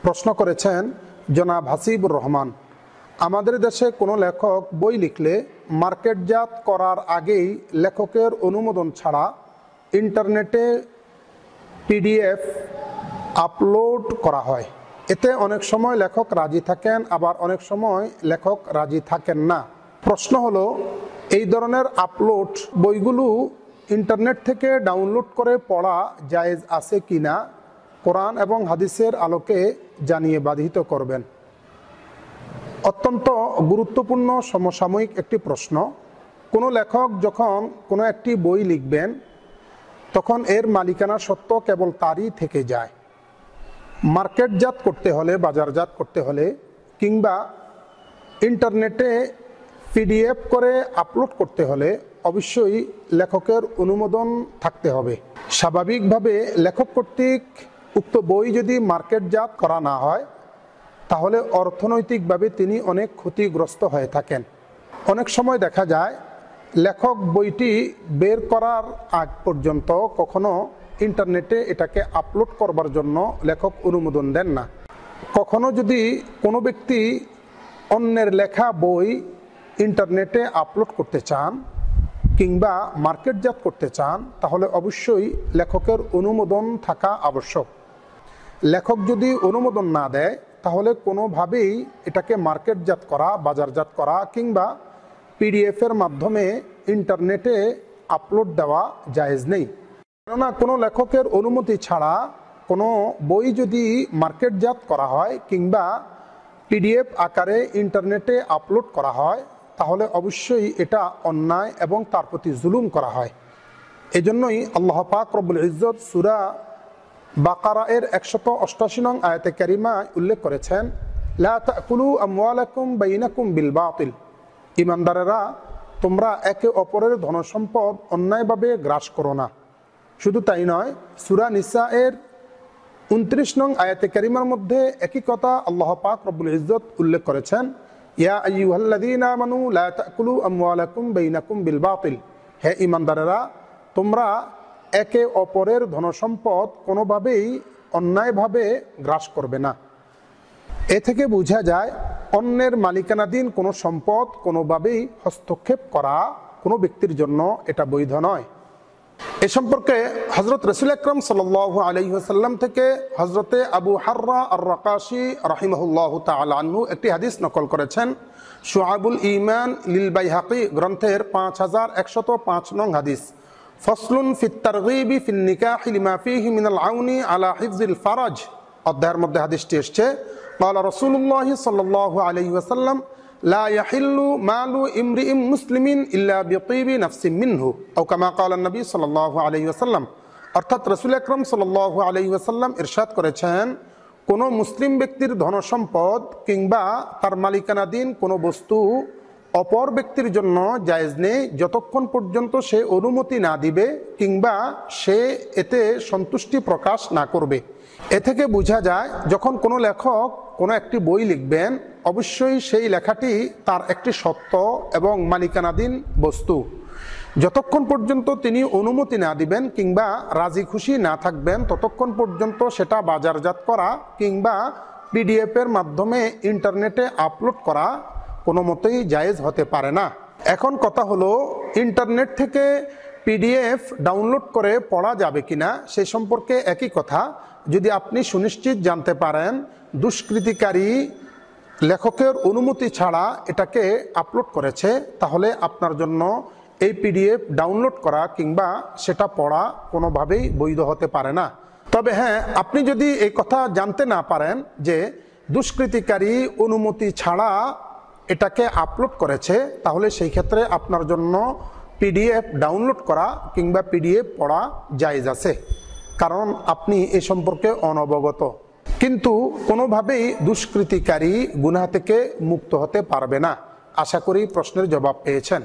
প্রশ্ন করেছেন জনাব হাসিবুর রহমান, আমাদের দেশে কোনো লেখক বই লিখলে মার্কেটজাত করার আগেই লেখকের অনুমোদন ছাড়া ইন্টারনেটে পিডিএফ আপলোড করা হয়। এতে অনেক সময় লেখক রাজি থাকেন, আবার অনেক সময় লেখক রাজি থাকেন না। প্রশ্ন হলো, এই ধরনের আপলোড বইগুলো ইন্টারনেট থেকে ডাউনলোড করে পড়া জায়েজ আছে কিনা কোরআন এবং হাদিসের আলোকে জানিয়ে বাধিত করবেন। অত্যন্ত গুরুত্বপূর্ণ সমসাময়িক একটি প্রশ্ন। কোনো লেখক যখন কোনো একটি বই লিখবেন তখন এর মালিকানা সত্ত্ব কেবল তারই থেকে যায়। মার্কেটজাত করতে হলে, বাজারজাত করতে হলে কিংবা ইন্টারনেটে পিডিএফ করে আপলোড করতে হলে অবশ্যই লেখকের অনুমোদন থাকতে হবে। স্বাভাবিকভাবে লেখক কর্তৃক উক্ত বই যদি মার্কেটজাত করা না হয় তাহলে অর্থনৈতিকভাবে তিনি অনেক ক্ষতিগ্রস্ত হয়ে থাকেন। অনেক সময় দেখা যায় লেখক বইটি বের করার আগ পর্যন্ত কখনো ইন্টারনেটে এটাকে আপলোড করবার জন্য লেখক অনুমোদন দেন না। কখনো যদি কোনো ব্যক্তি অন্যের লেখা বই ইন্টারনেটে আপলোড করতে চান কিংবা মার্কেটজাত করতে চান তাহলে অবশ্যই লেখকের অনুমোদন থাকা আবশ্যক। লেখক যদি অনুমোদন না দেয় তাহলে কোনোভাবেই এটাকে মার্কেটজাত করা, বাজারজাত করা কিংবা পিডিএফের মাধ্যমে ইন্টারনেটে আপলোড দেওয়া জায়েজ নেই। কেননা কোনো লেখকের অনুমতি ছাড়া কোনো বই যদি মার্কেটজাত করা হয় কিংবা পিডিএফ আকারে ইন্টারনেটে আপলোড করা হয় তাহলে অবশ্যই এটা অন্যায় এবং তার প্রতি জুলুম করা হয়। এজন্যই আল্লাহ পাক রব্বুল ইজ্জত সূরা বাকারা এর 188 নং আয়াতে কারিমায় উল্লেখ করেছেন, লা তাকুলু আমওয়ালাকুম বাইনাকুম বিল বাতিল। ঈমানদারেরা, তোমরা একে অপরের ধনসম্পদ অন্যায়ভাবে গ্রাস করো না। শুধু তাই নয়, সূরা নিসা এর 29 নং আয়াতে কারিমার মধ্যে একই কথা আল্লাহ পাক রব্বুল ইজ্জত উল্লেখ করেছেন, ইয়া আইয়ুহাল্লাযীনা আমানু লা তাকুলু আমওয়ালাকুম বাইনাকুম বিল বাতিল। হে ঈমানদারেরা, তোমরা একে অপরের ধনসম্পদ কোনোভাবেই অন্যায়ভাবে গ্রাস করবে না। এ থেকে বোঝা যায় অন্যের মালিকানাধীন কোনো সম্পদ কোনোভাবেই হস্তক্ষেপ করা কোনো ব্যক্তির জন্য এটা বৈধ নয়। এ সম্পর্কে হযরত রাসূল আকরাম সাল্লাল্লাহু আলাইহি ওয়াসাল্লাম থেকে হযরতে আবু হাররা আর-রাকাশী রাহিমাহুল্লাহু তাআলা আনহু একটি হাদিস নকল করেছেন। শুআবুল ঈমান লিল বাইহাকী গ্রন্থের 5105 নং হাদিস। ফসলুন ফিত তারগীবি ফিন নিকাহি লিমা ফীহি মিনাল আউনি আলা হিফজিল ফারাজ অধ্যায়ের মধ্যে হাদিসটি এসেছে। ক্বালা রাসূলুল্লাহ সাল্লাল্লাহু আলাইহি ওয়াসাল্লাম, লা ইয়াহিল্লু মালু ইমরিইম মুসলিমিন ইল্লা বিতীবি নাফসিন মিনহু আও কামা ক্বালা নবী সাল্লাল্লাহু আলাইহি ওয়াসাল্লাম। অর্থাৎ রাসূল আকরাম সাল্লাল্লাহু আলাইহি ওয়াসাল্লাম ইরশাদ করেছেন, কোনো মুসলিম ব্যক্তির ধনসম্পদ কিংবা তার মালিকানাধীন কোনো বস্তু অপর ব্যক্তির জন্য জায়েজ নেই যতক্ষণ পর্যন্ত সে অনুমতি না দিবে কিংবা সে এতে সন্তুষ্টি প্রকাশ না করবে। এ থেকে বোঝা যায় যখন কোনো লেখক কোনো একটি বই লিখবেন অবশ্যই সেই লেখাটি তার একটি সত্য এবং মালিকানাধীন বস্তু। যতক্ষণ পর্যন্ত তিনি অনুমতি না দিবেন কিংবা রাজি খুশি না থাকবেন ততক্ষণ পর্যন্ত সেটা বাজারজাত করা কিংবা পিডিএফের মাধ্যমে ইন্টারনেটে আপলোড করা কোনো মতেই জায়েজ হতে পারে না। এখন কথা হলো, ইন্টারনেট থেকে পিডিএফ ডাউনলোড করে পড়া যাবে কিনা সে সম্পর্কে একই কথা। যদি আপনি সুনিশ্চিত জানতে পারেন দুষ্কৃতিকারী লেখকের অনুমতি ছাড়া এটাকে আপলোড করেছে তাহলে আপনার জন্য এই পিডিএফ ডাউনলোড করা কিংবা সেটা পড়া কোনোভাবেই বৈধ হতে পারে না। তবে হ্যাঁ, আপনি যদি এই কথা জানতে না পারেন যে দুষ্কৃতিকারী অনুমতি ছাড়া এটাকে আপলোড করেছে তাহলে সেই ক্ষেত্রে আপনার জন্য পিডিএফ ডাউনলোড করা কিংবা পিডিএফ পড়া জায়েজ আছে, কারণ আপনি এ সম্পর্কে অনবগত। কিন্তু কোনোভাবেই দুষ্কৃতিকারী গুনাহ থেকে মুক্ত হতে পারবে না। আশা করি প্রশ্নের জবাব পেয়েছেন।